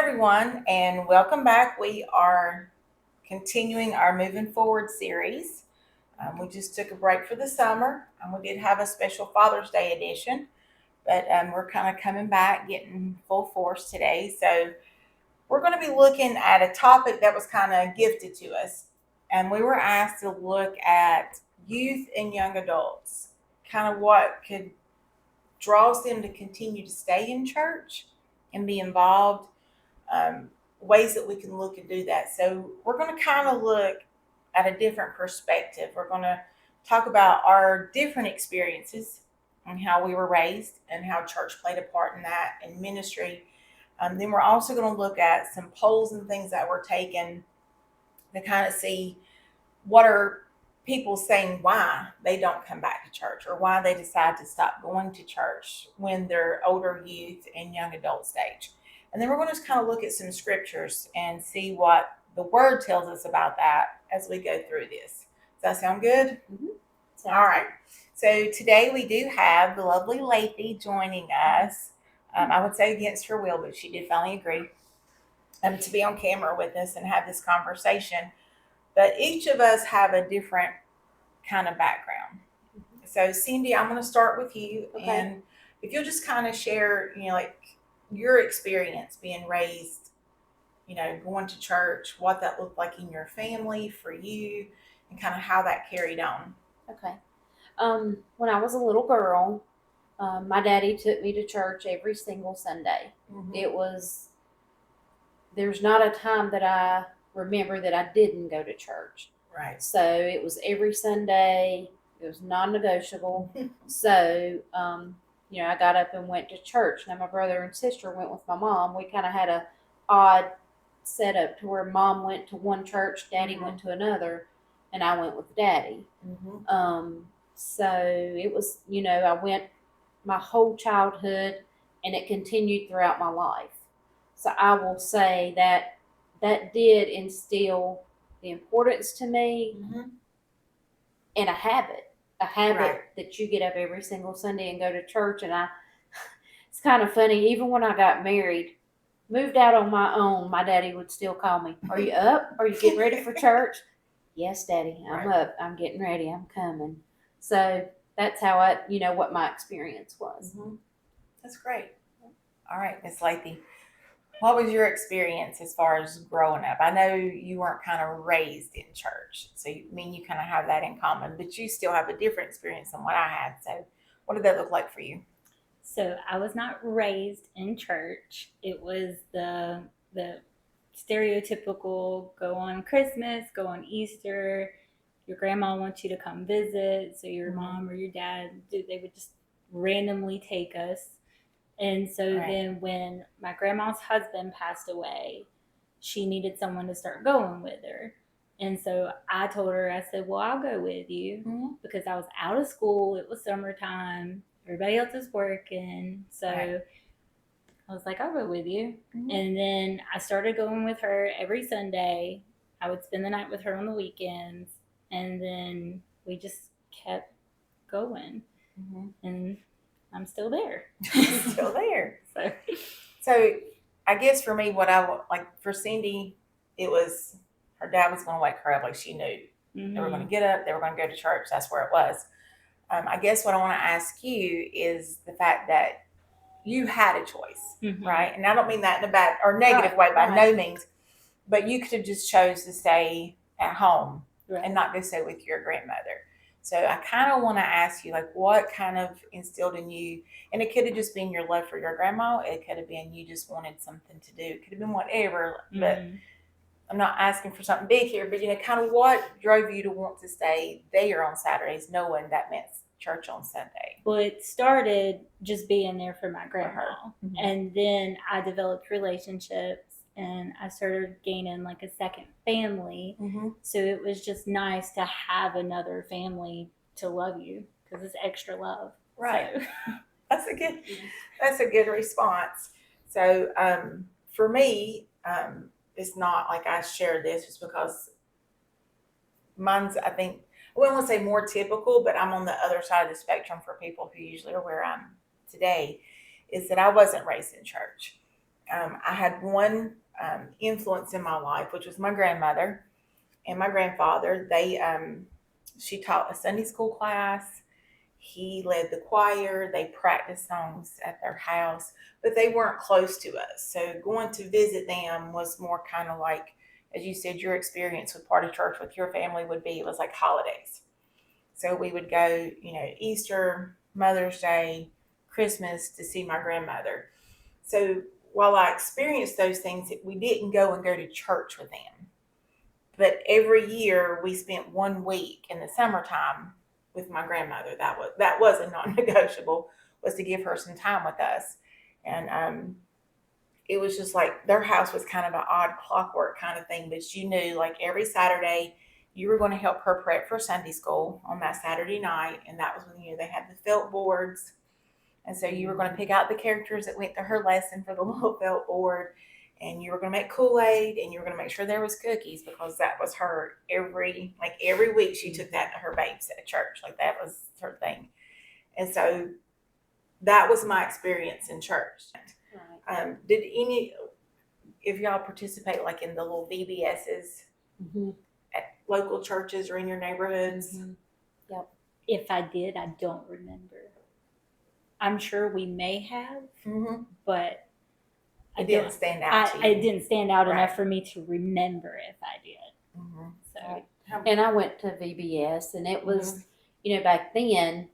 everyone, and welcome back. We are continuing our Moving Forward series. We just took a break for the summer, and we did have a special Father's Day edition, but we're kind of coming back, getting full force today. So, we're going to be looking at a topic that was kind of gifted to us, and we were asked to look at youth and young adults, kind of what could draws them to continue to stay in church and be involved, ways that we can look and do that. So we're going to kind of look at a different perspective. We're going to talk about our different experiences and how we were raised and how church played a part in that and ministry. Then we're also going to look at some polls and things that were taken to kind of see what are people saying why they don't come back to church or why they decide to stop going to church when they're older youth and young adult stage. And then we're going to kind of look at some scriptures and see what the word tells us about that as we go through this. Does that sound good? Mm-hmm. All right. So today we do have the lovely Lathy joining us. I would say against her will, but she did finally agree to be on camera with us and have this conversation. But each of us have a different kind of background. So Cindy, I'm going to start with you, Okay. and if you'll just kind of share, like your experience being raised, going to church, what that looked like in your family for you, and kind of how that carried on. Okay. When I was a little girl, my daddy took me to church every single Sunday. Mm-hmm. There's not a time that I remember that I didn't go to church. Right. So it was every Sunday. It was non-negotiable. So, I got up and went to church. Now my brother and sister went with my mom. We kind of had a odd setup to where mom went to one church, daddy went to another, and I went with daddy. Mm-hmm. So it was, I went my whole childhood, and it continued throughout my life. So I will say that did instill the importance to me Mm-hmm. and a habit Right. that you get up every single Sunday and go to church. And it's kind of funny. Even when I got married, moved out on my own, my daddy would still call me. Are you up? Are you getting ready for church? Yes, Daddy, I'm Right. up. I'm getting ready. I'm coming. So that's how what my experience was. Mm-hmm. That's great. All right, Miss Lathy. What was your experience as far as growing up? I know you weren't kind of raised in church, so you kind of have that in common, but you still have a different experience than what I had. So, what did that look like for you? So I was not raised in church. It was the stereotypical go on Christmas, go on Easter. Your grandma wants you to come visit, so your mom or your dad they would just randomly take us. And so Right. then when my grandma's husband passed away, she needed someone to start going with her. And so I told her, I said, well, I'll go with you Mm-hmm. because I was out of school. It was summertime. Everybody else is working. So Right. I was like, I'll go with you. Mm-hmm. And then I started going with her every Sunday. I would spend the night with her on the weekends. And then we just kept going. Mm-hmm. And I'm still there. Still there. So, So, I guess for me, what like for Cindy, it was her dad was going to wake her up. Like she knew they were going to get up, they were going to go to church. That's where it was. I guess what I want to ask you is the fact that you had a choice, right? And I don't mean that in a bad or negative way by no means, but you could have just chose to stay at home and not go stay with your grandmother. So I kind of want to ask you, like, what kind of instilled in you, and it could have just been your love for your grandma. It could have been you just wanted something to do. It could have been whatever, but I'm not asking for something big here, but kind of what drove you to want to stay there on Saturdays, knowing that meant church on Sunday? Well, it started just being there for my grandma. Mm-hmm. And then I developed relationships and I started gaining like a second family. Mm-hmm. So it was just nice to have another family to love you because it's extra love. Right. So. That's a good response. So for me, it's not like I share this just because mine's, I think, I wouldn't want to say more typical, but I'm on the other side of the spectrum for people who usually are where I'm today, is that I wasn't raised in church. I had one influence in my life, which was my grandmother and my grandfather. She taught a Sunday school class. He led the choir. They practiced songs at their house, but they weren't close to us. So going to visit them was more kind of like, as you said, your experience with party church with your family would be, it was like holidays. So we would go, Easter, Mother's Day, Christmas to see my grandmother. So while I experienced those things, we didn't go to church with them. But every year we spent 1 week in the summertime with my grandmother. That was a non-negotiable, was to give her some time with us. And it was just like their house was kind of an odd clockwork kind of thing, but you knew like every Saturday you were going to help her prep for Sunday school on that Saturday night. And that was when they had the felt boards. And so you were going to pick out the characters that went to her lesson for the little felt board. And you were going to make Kool-Aid, and you were going to make sure there was cookies, because that was her every week she took that to her babes at church. Like that was her thing. And so that was my experience in church. Right. Did if y'all participate like in the little VBSs Mm-hmm. at local churches or in your neighborhoods? Mm-hmm. If I did, I don't remember. I'm sure we may have, Mm-hmm. but It didn't stand out to you. It didn't stand out Right. enough for me to remember if I did. Mm-hmm. So Right. How- And I went to VBS, and it was, back then,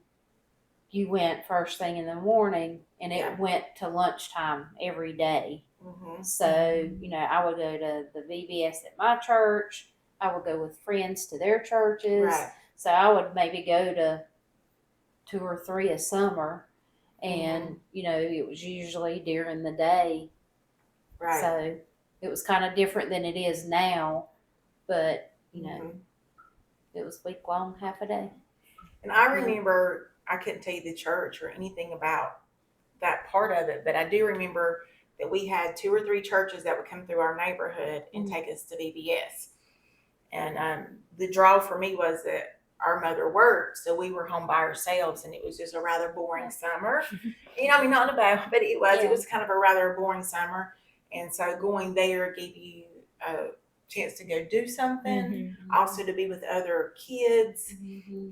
you went first thing in the morning, and it Yeah. went to lunchtime every day. Mhm. So, I would go to the VBS at my church. I would go with friends to their churches. Right. So I would maybe go to 2 or 3 a summer, and it was usually during the day. Right. So it was kind of different than it is now, but Mhm. it was week long, half a day. And I remember, I couldn't tell you the church or anything about that part of it, but I do remember that we had 2 or 3 churches that would come through our neighborhood and take us to VBS. And the draw for me was that our mother worked, so we were home by ourselves, and it was just a rather boring summer. Not in a bad, but it was kind of a rather boring summer. And so going there gave you a chance to go do something, also to be with other kids,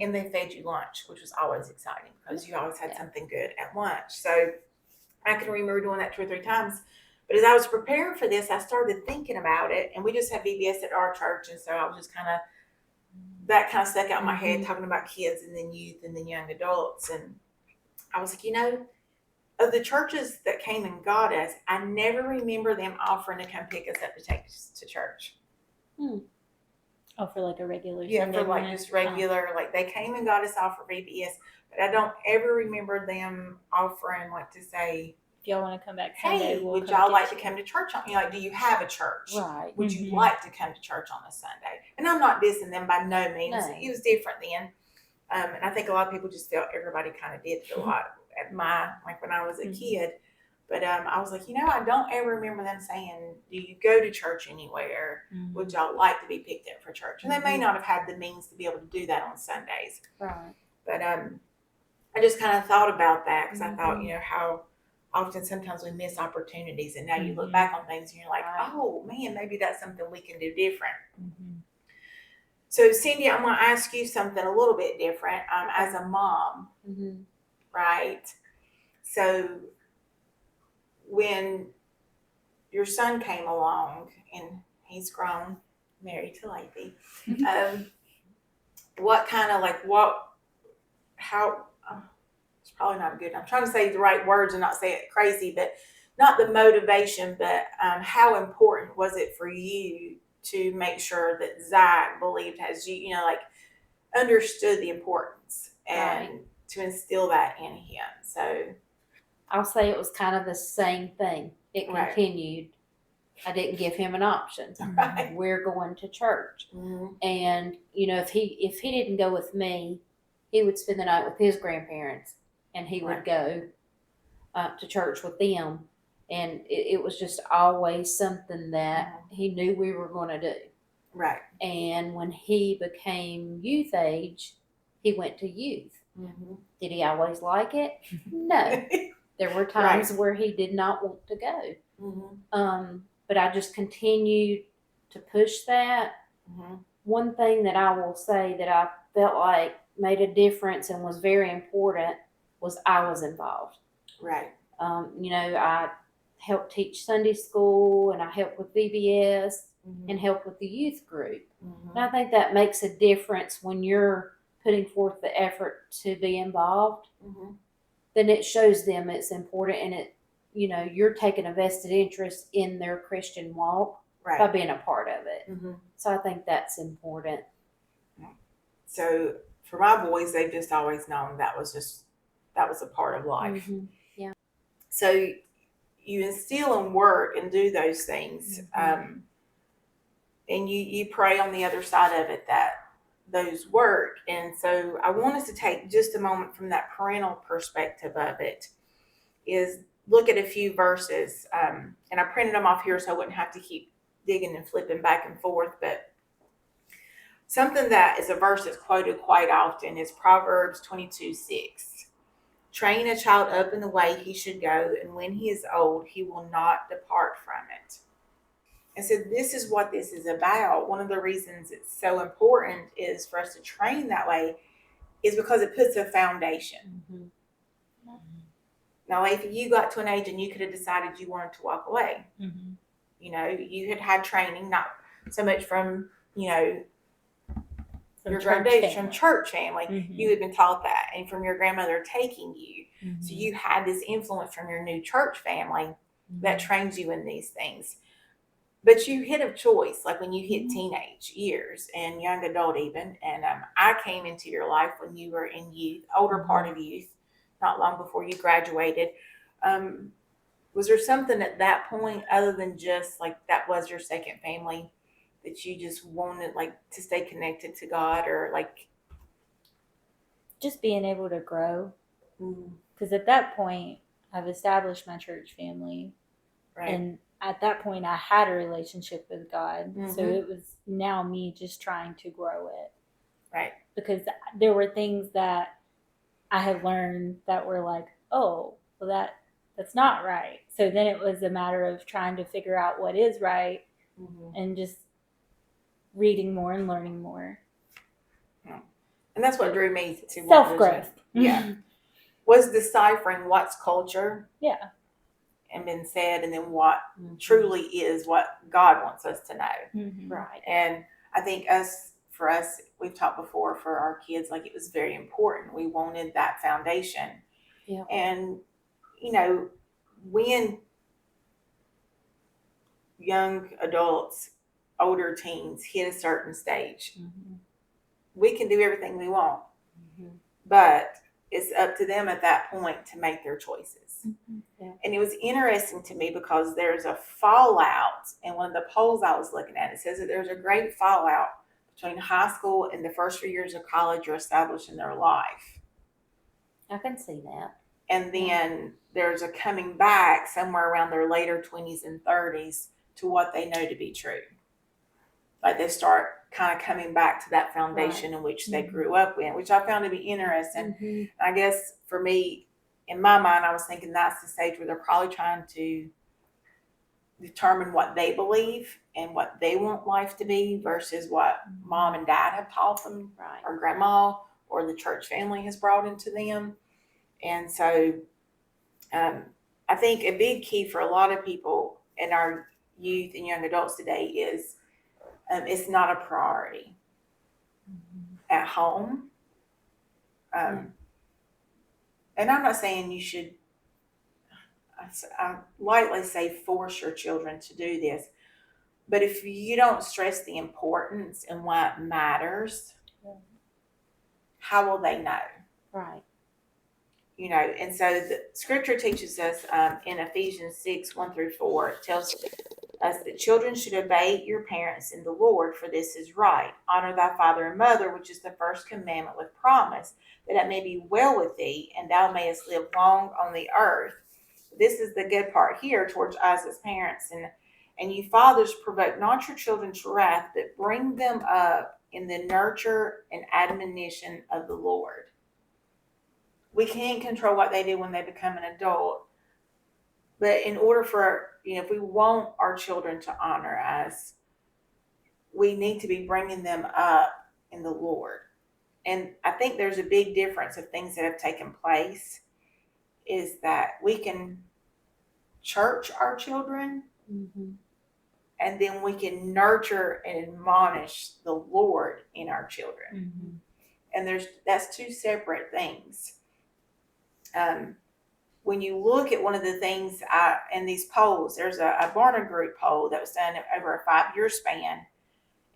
and they fed you lunch, which was always exciting because you always had something good at lunch. So I can remember doing that 2 or 3 times. But as I was preparing for this, I started thinking about it, and we just had VBS at our church, and so I was just that kind of stuck out in my head, talking about kids and then youth and then young adults. And I was like, of the churches that came and got us, I never remember them offering to come pick us up to take us to church. Oh, for like a regular Yeah, Sunday for like morning? just regular, like they came and got us off for VBS, but I don't ever remember them offering like to say, If y'all want to come back Sunday, hey, we'll would come y'all get like to you. come to church? Do you have a church? Right. Would you Mhm. like to come to church on a Sunday? And I'm not dissing them by no means. No. It was different then. And I think a lot of people just felt everybody kind of did feel like when I was a kid. But I was like, I don't ever remember them saying, do you go to church anywhere? Would y'all like to be picked up for church? And they may not have had the means to be able to do that on Sundays. Right. But I just kind of thought about that because I thought, how often sometimes we miss opportunities, and now you look back on things and you're like, Right. oh man, maybe that's something we can do different. Mhm. So Cindy, I'm going to ask you something a little bit different. As a mom, Mm-hmm. right? So when your son came along and he's grown, married to Lathy, what kind of it's probably not good. I'm trying to say the right words and not say it crazy, but not the motivation, but how important was it for you to make sure that Zach believed as you, understood the importance and to instill that in him? So I'll say it was kind of the same thing. It Right. continued. I didn't give him an option. Right. We're going to church. Mhm. And if he didn't go with me, he would spend the night with his grandparents, and he would go to church with them. And it was just always something that he knew we were going to do. Right. And when he became youth age, he went to youth. Mhm. Did he always like it? No. There were times where he did not want to go. But I just continued to push that. One thing that I will say that I felt like made a difference and was very important was I was involved. Right. I helped teach Sunday school and I helped with VBS and helped with the youth group. And I think that makes a difference when you're putting forth the effort to be involved. Then it shows them it's important and you're taking a vested interest in their Christian walk by Right. being a part of it. So I think that's important. So for my boys, they've just always known that was a part of life. Yeah. So you instill and work and do those things, and you pray on the other side of it that those work. And so I want us to take just a moment from that parental perspective of it, is look at a few verses, and I printed them off here so I wouldn't have to keep digging and flipping back and forth, but something that is a verse that's quoted quite often is Proverbs 22:6. Train a child up in the way he should go, and when he is old, he will not depart from it. And so this is what this is about. One of the reasons it's so important is for us to train that way is because it puts a foundation. Now, if you got to an age and you could have decided you wanted to walk away, you had training, not so much from, your grandparents, from church family, you had been taught that, and from your grandmother taking you. So you had this influence from your new church family that trains you in these things. But you hit a choice, like when you hit teenage years and young adult even, and I came into your life when you were in youth, older part of youth, not long before you graduated. Was there something at that point other than just like that was your second family that you just wanted like to stay connected to God, or like just being able to grow? Because at that point I've established my church family, right? And at that point I had a relationship with God. So it was now me just trying to grow it, Right. because there were things that I had learned that were like, oh, well that's not right. So then it was a matter of trying to figure out what is right, and just reading more and learning more. And that's what drew me to Self-growth. Yeah. Was deciphering what's culture. Yeah. And been said, and then what truly is what God wants us to know. Right. And I think for us, we've talked before for our kids, like it was very important. We wanted that foundation. Yeah. And, when young adults, older teens hit a certain stage, we can do everything we want, but it's up to them at that point to make their choices. Yeah. And it was interesting to me because there's a fallout in one of the polls I was looking at. It says that there's a great fallout between high school and the first few years of college are established in their life. I can see that. And then there's a coming back somewhere around their later 20s and 30s to what they know to be true. Like they start kind of coming back to that foundation in which they grew up in, which I found to be interesting. I guess for me, in my mind, I was thinking that's the stage where they're probably trying to determine what they believe and what they want life to be versus what mom and dad have taught them, Right. or grandma or the church family has brought into them. And so I think a big key for a lot of people in our youth and young adults today is it's not a priority at home. And I'm not saying you should, I lightly say force your children to do this, but if you don't stress the importance and what matters, how will they know? Right. And so the scripture teaches us in Ephesians 6:1-4, it tells us that children should obey your parents in the Lord, for this is right. Honor thy father and mother, which is the first commandment with promise, that it may be well with thee, and thou mayest live long on the earth. This is the good part here towards us as parents. And you fathers, provoke not your children to wrath, but bring them up in the nurture and admonition of the Lord. We can't control what they do when they become an adult, But in order for, if we want our children to honor us, we need to be bringing them up in the Lord. And I think there's a big difference of things that have taken place is that we can church our children Mm-hmm. and then we can nurture and admonish the Lord in our children. Mm-hmm. And that's two separate things. When you look at one of the things in these polls, there's a Barna Group poll that was done over a 5-year span,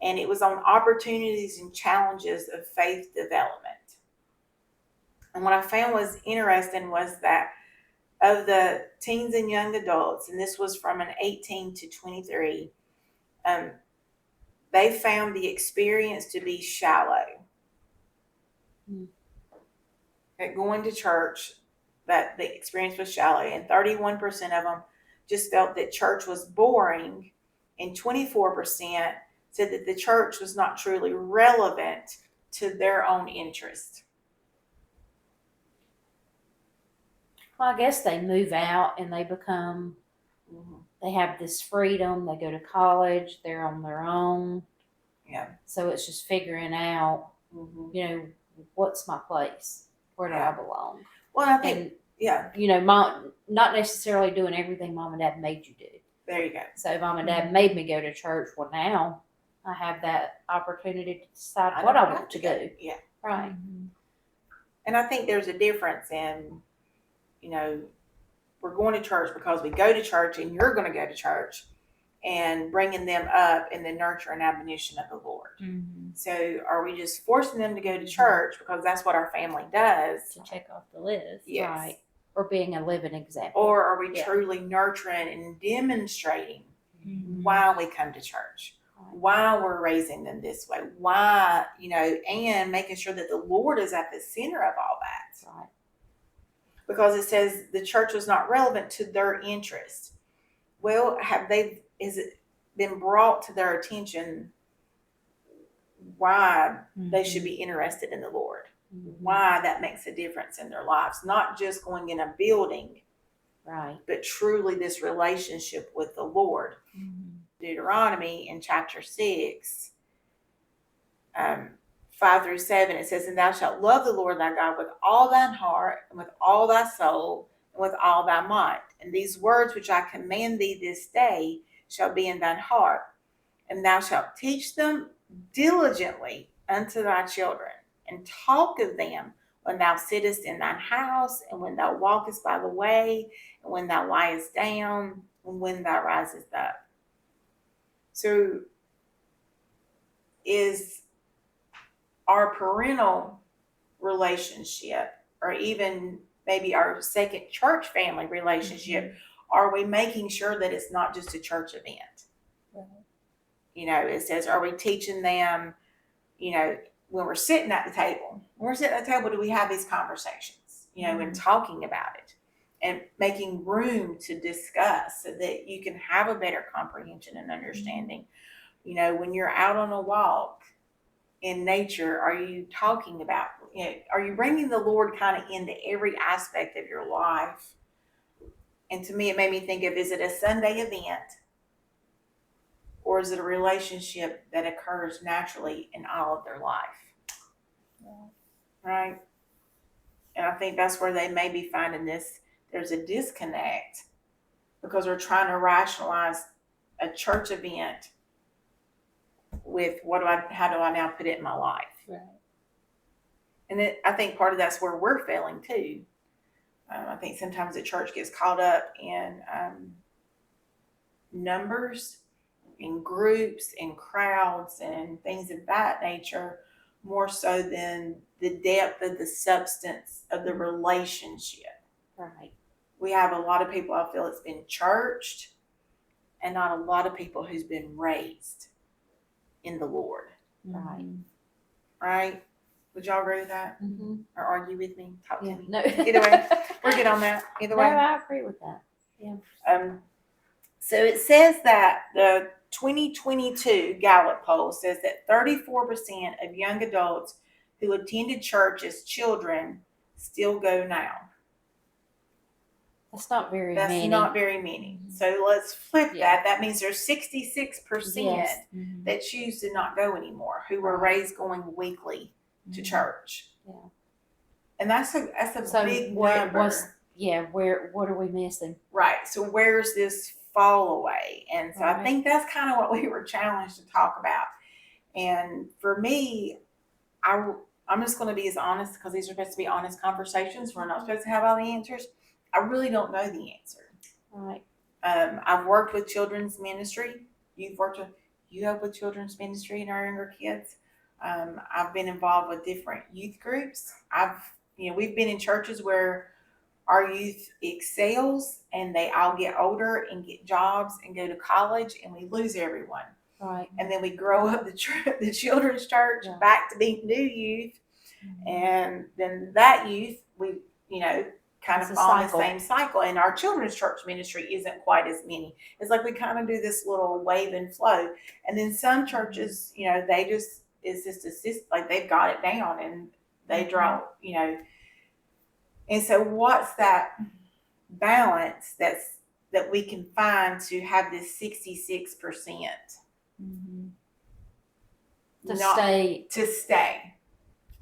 and it was on opportunities and challenges of faith development. And what I found was interesting was that of the teens and young adults, and this was from an 18 to 23, they found the experience to be shallow. At going to church, that the experience was shallow, and 31% of them just felt that church was boring, and 24% said that the church was not truly relevant to their own interest. Well, I guess they move out and they become, they have this freedom. They go to college, they're on their own. Yeah. So it's just figuring out, what's my place? Where do I belong? Well, I think, Mom, not necessarily doing everything mom and dad made you do. there you go. So mom and dad made me go to church. Well, now I have that opportunity to decide I what don't I have want to go. do. Yeah. Right. Mm-hmm. And I think there's a difference in, we're going to church because we go to church and you're going to go to church, and bringing them up in the nurture and admonition of the Lord. Mm-hmm. So are we just forcing them to go to church because that's what our family does? To check off the list. Yes. Right. Or being a living example. Or are we Yeah. truly nurturing and demonstrating Mm-hmm. why we come to church? Why we're raising them this way? Why, and making sure that the Lord is at the center of all that. Right. Because it says the church was not relevant to their interest. Well, is it been brought to their attention why they should be interested in the Lord? Why that makes a difference in their lives? Not just going in a building, Right. but truly this relationship with the Lord. Mm-hmm. Deuteronomy in chapter 6, 5-7, it says, "And thou shalt love the Lord thy God with all thine heart, and with all thy soul, and with all thy might. And these words which I command thee this day shall be in thine heart, and thou shalt teach them diligently unto thy children, and talk of them when thou sittest in thine house, and when thou walkest by the way, and when thou liest down, and when thou risest up." So is our parental relationship, or even maybe our second church family relationship, are we making sure that it's not just a church event? Right. It says, are we teaching them, when we're sitting at the table? When we're sitting at the table, do we have these conversations, and talking about it and making room to discuss so that you can have a better comprehension and understanding? When you're out on a walk in nature, are you talking about, are you bringing the Lord kind of into every aspect of your life? And to me, it made me think of, is it a Sunday event, or is it a relationship that occurs naturally in all of their life? Yeah. Right? And I think that's where they may be finding this. There's a disconnect because we're trying to rationalize a church event with how do I now put it in my life? Right. And I think part of that's where we're failing too. I think sometimes the church gets caught up in numbers, in groups, in crowds, and things of that nature, more so than the depth of the substance of the relationship. Right. We have a lot of people, I feel, it's been churched, and not a lot of people who's been raised in the Lord. Right. Right? Would y'all agree with that? Mm-hmm. Or argue with me? Talk to Yeah. me. No. Either way, we're good on that. Either No, way. I agree with that. So it says that the 2022 Gallup poll says that 34% of young adults who attended church as children still go now. That's not very That's many. not very many. So let's flip Yeah. that. That means there's 66% Yes. that choose to not go anymore, who were Right. raised going weekly to Mhm. church. Yeah. And that's a So big what number. what are we missing? Right. So where's this fall away? And so I Right. think that's kind of what we were challenged to talk about. And for me, I'm just going to be as honest because these are supposed to be honest conversations. We're not supposed to have all the answers. I really don't know the answer. Right. I've worked with children's ministry. You help with children's ministry and our younger kids. I've been involved with different youth groups. We've been in churches where our youth excels and they all get older and get jobs and go to college and we lose everyone. Right. And then we grow up the children's church Yeah. back to being new youth. And then that youth, we, kind It's of a fall in the cycle. same cycle. And our children's church ministry isn't quite as many. It's like we kind of do this little wave and flow. And then some churches, it's just like they've got it down and they draw, And so what's that balance that we can find to have this 66%? To stay.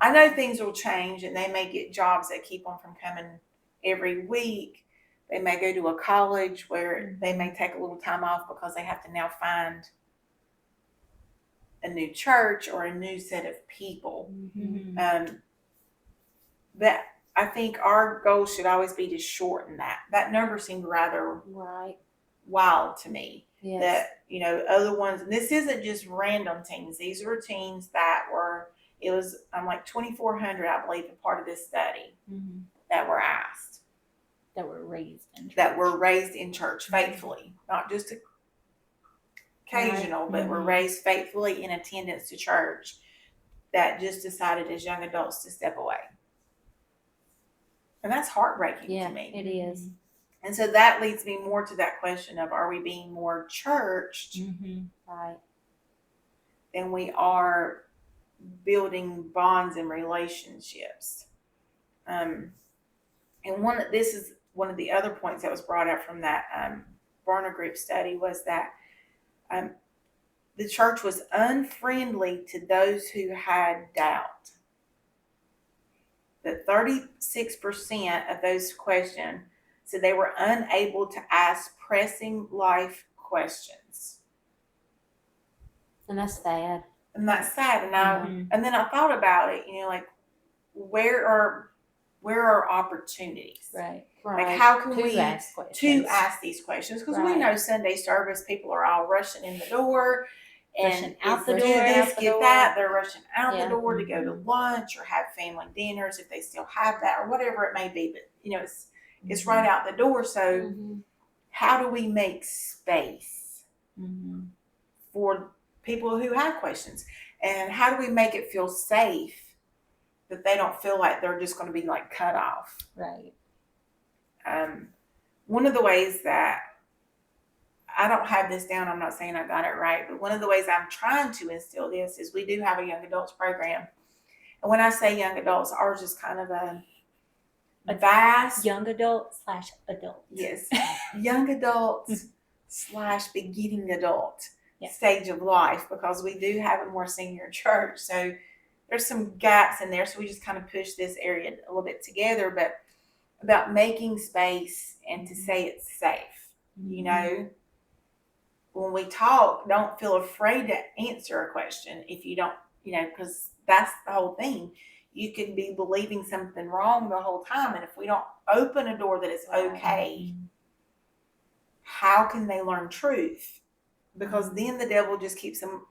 I know things will change and they may get jobs that keep them from coming every week. They may go to a college where they may take a little time off because they have to now find a new church or a new set of people. But I think our goal should always be to shorten that. That number seemed rather wild to me. Yes. That, other ones, and this isn't just random teens. These were teens that I'm like 2,400, I believe, a part of this study that were asked. That were raised in church. That were raised in church faithfully, not just occasional, but were raised faithfully in attendance to church that just decided as young adults to step away. And that's heartbreaking to me. It is. And so that leads me more to that question of, are we being more churched Right. than we are building bonds and relationships? And this is one of the other points that was brought up from that Barna Group study was that the church was unfriendly to those who had doubt. That 36% of those questioned said they were unable to ask pressing life questions. And that's sad. And that's sad. And then I thought about it, like where are opportunities? Right. Like how can To we ask questions. to ask these questions? Because we Right. know Sunday service, people are all rushing in the door and Rushing out the do door, this, out the get door. that. They're rushing out Yeah. the door to go to lunch or have family dinners if they still have that or whatever it may be. But it's right out the door. So how do we make space for people who have questions? And how do we make it feel safe that they don't feel like they're just going to be like cut off? Right. One of the ways that I don't have this down, I'm not saying I got it right, but one of the ways I'm trying to instill this is we do have a young adults program. And when I say young adults, ours is kind of a vast Young adult / adult. Yes, young adults / beginning adult Yeah. stage of life, because we do have a more senior church. So there's some gaps in there. So we just kind of push this area a little bit together, but about making space and to say it's safe. When we talk, don't feel afraid to answer a question if you don't, because that's the whole thing. You could be believing something wrong the whole time. And if we don't open a door that it's okay, how can they learn truth? Because then the devil just keeps them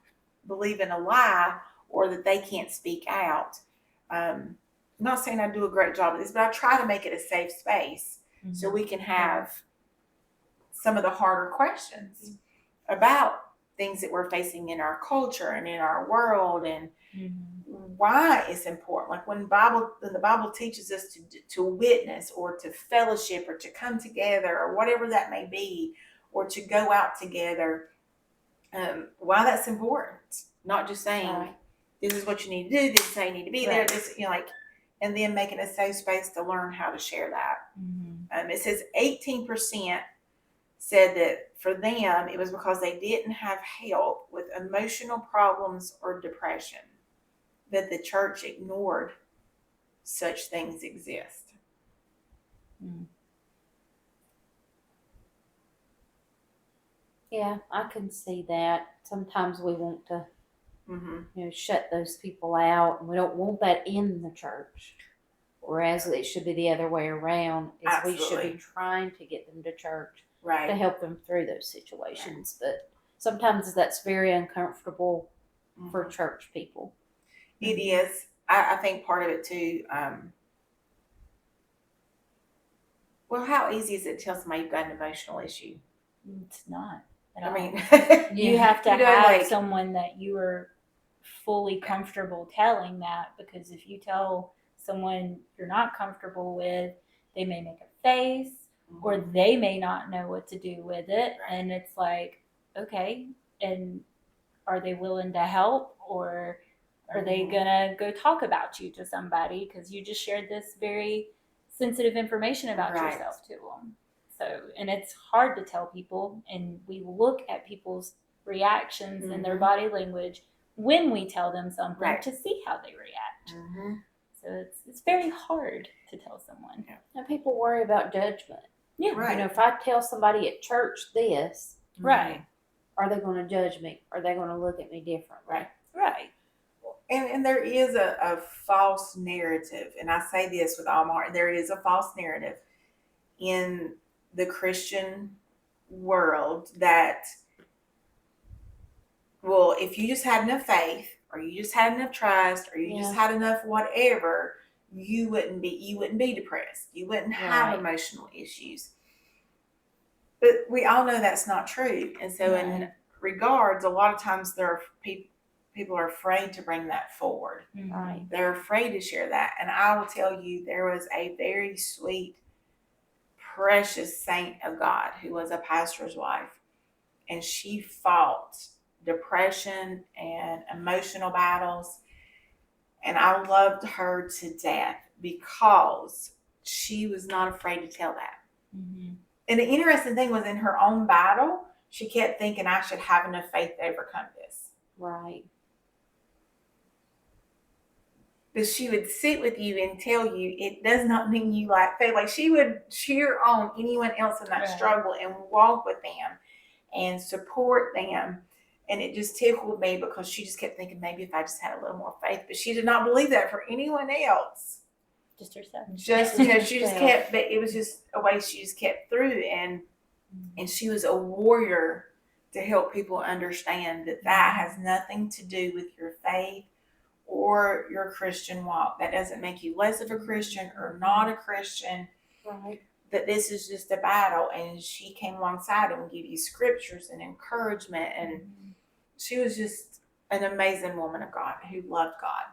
believing a lie or that they can't speak out. I'm not saying I do a great job of this, but I try to make it a safe space so we can have some of the harder questions about things that we're facing in our culture and in our world and why it's important. Like when the Bible teaches us to witness or to fellowship or to come together or whatever that may be, or to go out together, why that's important. Not just saying this is what you need to do, this is how you need to be there. This, and then make it a safe space to learn how to share that. It says 18% said that for them it was because they didn't have help with emotional problems or depression, that the church ignored such things exist. Yeah, I can see that. Sometimes we want to, shut those people out, and we don't want that in the church. Whereas it should be the other way around. Is we should Absolutely. be trying to get them to church to Right. help them through those situations. But sometimes that's very uncomfortable for church people. It is. I think part of it too. Well, how easy is it to tell somebody you've got an emotional issue? It's not. At I all. mean, you have to you know, have like- someone that you are fully comfortable telling that, because if you tell someone you're not comfortable with, they may make a face or they may not know what to do with it. Right. And it's like, okay, and are they willing to help, or are they gonna go talk about you to somebody because you just shared this very sensitive information about Right. yourself to them? So, and it's hard to tell people, and we look at people's reactions and their body language when we tell them something Right. to see how they react. So it's very hard to tell someone. And people worry about judgment. Yeah. Right. You know, if I tell somebody at church this, Right. are they going to judge me? Are they going to look at me differently? Right. Right. And there is a false narrative, and I say this with all my heart, there is a false narrative in the Christian world that, well, if you just had enough faith, or you just had enough trust, or you just had enough whatever, you wouldn't be depressed. You wouldn't have emotional issues. But we all know that's not true. And so in regards, a lot of times there are people are afraid to bring that forward. Right. They're afraid to share that. And I will tell you, there was a very sweet, precious saint of God who was a pastor's wife, and she fought depression and emotional battles. And I loved her to death because she was not afraid to tell that. And the interesting thing was, in her own battle, she kept thinking, I should have enough faith to overcome this. Right. But she would sit with you and tell you it does not mean you lack faith. Like, she would cheer on anyone else in that struggle and walk with them and support them. And it just tickled me because she just kept thinking, maybe if I just had a little more faith. But she did not believe that for anyone else. Just herself. Just, she just kept, but it was just a way she just kept through. And she was a warrior to help people understand that that has nothing to do with your faith or your Christian walk. That doesn't make you less of a Christian or not a Christian. Right. That this is just a battle. And she came alongside and would give you scriptures and encouragement. And she was just an amazing woman of God who loved God.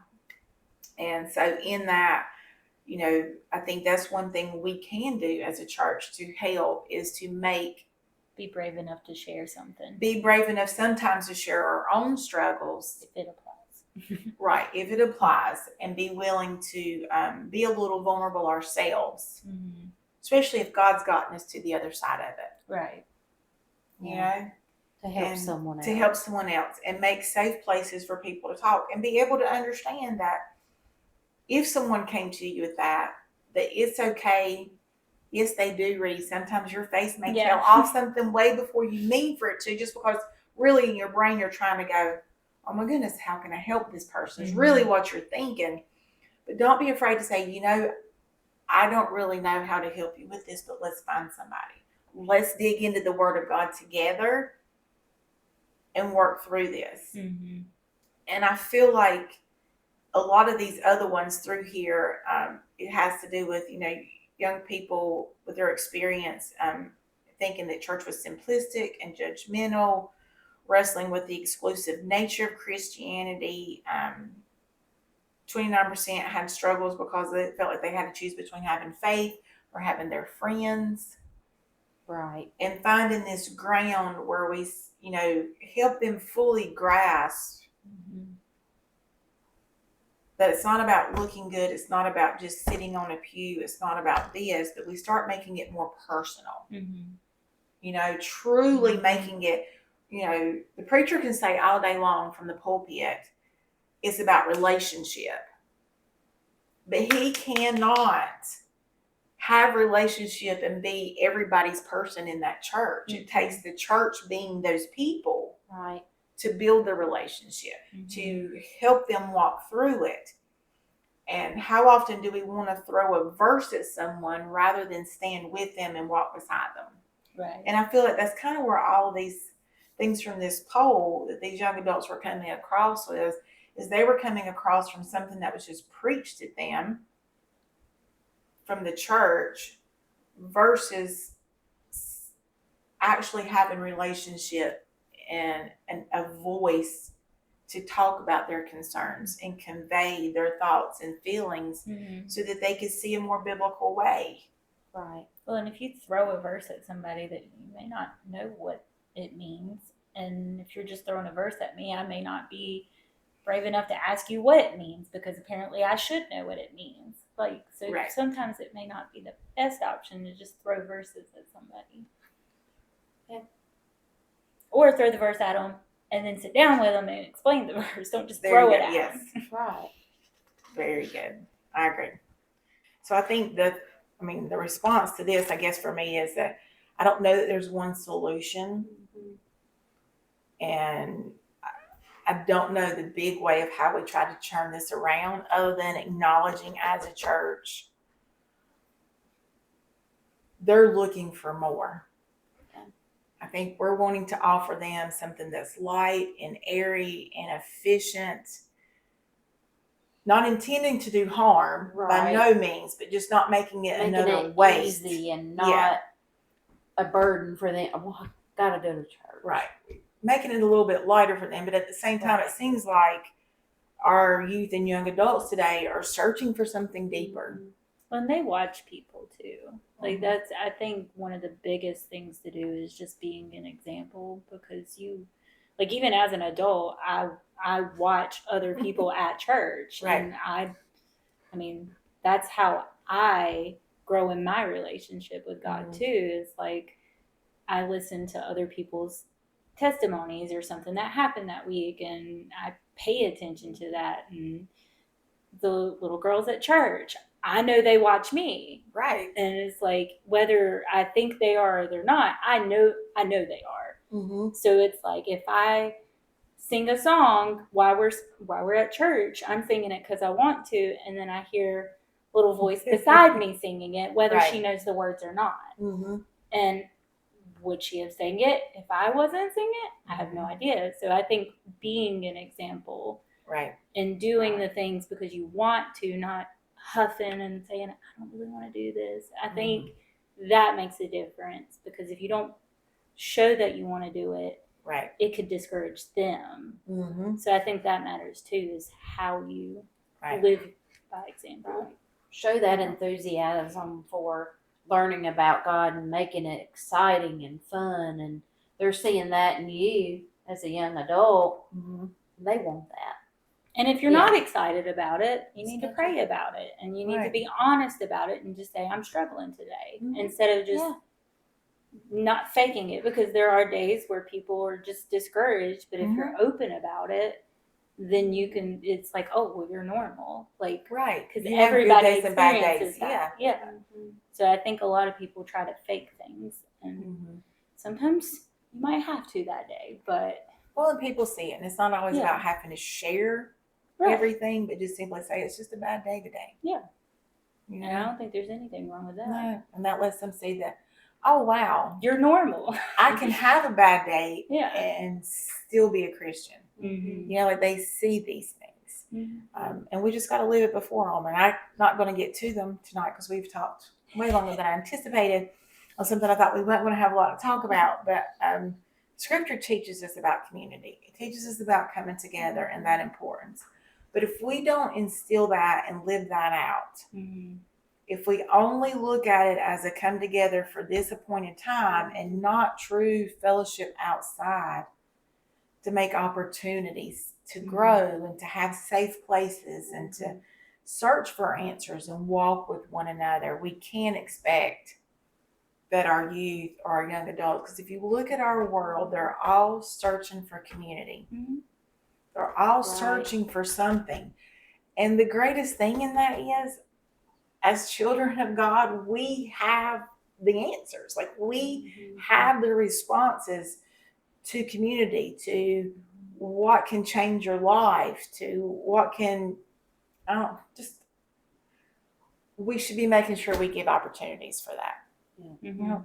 And so in that, I think that's one thing we can do as a church to help, is to be brave enough to share something. Be brave enough sometimes to share our own struggles. If it applies. Right, if it applies, and be willing to be a little vulnerable ourselves, especially if God's gotten us to the other side of it. Right. You know? To help someone else. To help someone else, and make safe places for people to talk, and be able to understand that if someone came to you with that it's okay. Yes, they do read. Sometimes your face may tell off something way before you mean for it to, just because really in your brain you're trying to go, oh my goodness, how can I help this person? Is really what you're thinking. But don't be afraid to say, I don't really know how to help you with this, but let's find somebody. Let's dig into the Word of God together and work through this. And I feel like a lot of these other ones through here, it has to do with, young people with their experience, thinking that church was simplistic and judgmental, wrestling with the exclusive nature of Christianity. 29% had struggles because they felt like they had to choose between having faith or having their friends. Right. And finding this ground where we, help them fully grasp that it's not about looking good. It's not about just sitting on a pew. It's not about this, but we start making it more personal. Mm-hmm. You know, truly making it, you know, the preacher can say all day long from the pulpit, it's about relationship. But he cannot have relationship and be everybody's person in that church. It takes the church being those people Right. to build the relationship, to help them walk through it. And how often do we want to throw a verse at someone rather than stand with them and walk beside them? Right. And I feel like that's kind of where all these things from this poll that these young adults were coming across with is they were coming across from something that was just preached at them from the church versus actually having relationship and a voice to talk about their concerns and convey their thoughts and feelings so that they could see a more biblical way. Right. Well, and if you throw a verse at somebody that you may not know what it means, and if you're just throwing a verse at me, I may not be brave enough to ask you what it means because apparently I should know what it means. Like, so Right. sometimes it may not be the best option to just throw verses at somebody. Yeah. Or throw the verse at them and then sit down with them and explain the verse. Don't just There throw you it go. at Yes. them. Right. Very good. I agree. So I think that, I mean, the response to this, I guess for me, is that I don't know that there's one solution. And I don't know the big way of how we try to turn this around other than acknowledging as a church, they're looking for more. I think we're wanting to offer them something that's light and airy and efficient, not intending to do harm by Right. no means, but just not making it Making another it waste. easy and not a burden for them. Well, I gotta go to church. Right. Making it a little bit lighter for them, but at the same time, it seems like our youth and young adults today are searching for something deeper. Well, and they watch people too. Like Mhm. that's, I think one of the biggest things to do is just being an example because you, like even as an adult, I watch other people at church, Right. and I mean that's how I grow in my relationship with God too. Is like I listen to other people's testimonies or something that happened that week, and I pay attention to that. And the little girls at church, I know they watch me, Right. and it's like whether I think they are or they're not, I know they are. Mm-hmm. So it's like if I sing a song while we're at church, I'm singing it because I want to, and then I hear a little voice beside me singing it, whether she knows the words or not. Mm-hmm. And would she have sang it if I wasn't singing it? I have no idea. So I think being an example, Right. and doing the things because you want to, not huffing and saying, I don't really want to do this. I think that makes a difference because if you don't show that you want to do it, Right. it could discourage them. Mm-hmm. So I think that matters too, is how you Right. live by example. Show that enthusiasm for learning about God and making it exciting and fun, and they're seeing that in you as a young adult. Mm-hmm. They want that. And if you're not excited about it, you need to pray about it, and you need to Right. be honest about it and just say, I'm struggling today, Mhm. instead of just not faking it, because there are days where people are just discouraged. But if you're open about it, then you can, it's like, oh, well, you're normal. Like, Right. because You have good everybody days and bad experiences days. that. Yeah. So I think a lot of people try to fake things, and Mm-hmm. sometimes you might have to that day, but Well, and people see it, and it's not always Yeah. about having to share right. everything, but just simply say it's just a bad day today. Yeah. You And I know? don't think there's anything wrong with that. No. And that lets them see that, oh wow, You're normal. I can have a bad day Yeah. and still be a Christian. Mm-hmm. You know, like they see these things. Mm-hmm. And we just got to leave it before them. And I'm not going to get to them tonight because we've talked way longer than I anticipated on something I thought we weren't going to have a lot to talk about. But Scripture teaches us about community. It teaches us about coming together and that importance. But if we don't instill that and live that out, Mm-hmm. if we only look at it as a come together for this appointed time and not true fellowship outside to make opportunities to grow and to have safe places and to search for answers and walk with one another. We can't expect that our youth or our young adults, because if you look at our world, they're all searching for community. Mhm. They're all Right. searching for something. And the greatest thing in that is, as children of God, we have the answers. Like, we have the responses to community, to what can change your life, to what can, I don't know, just, we should be making sure we give opportunities for that. Mhm. Yeah.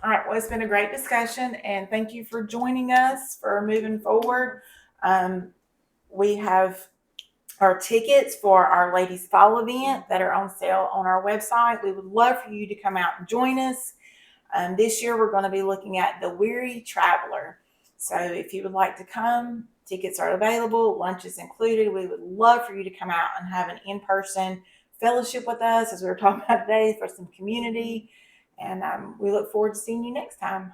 All right. Well, it's been a great discussion, and thank you for joining us for moving forward. We have our tickets for our Ladies Fall event that are on sale on our website. We would love for you to come out and join us. This year, we're going to be looking at the Weary Traveler. So if you would like to come, tickets are available, lunch is included. We would love for you to come out and have an in-person fellowship with us, as we were talking about today, for some community. And we look forward to seeing you next time.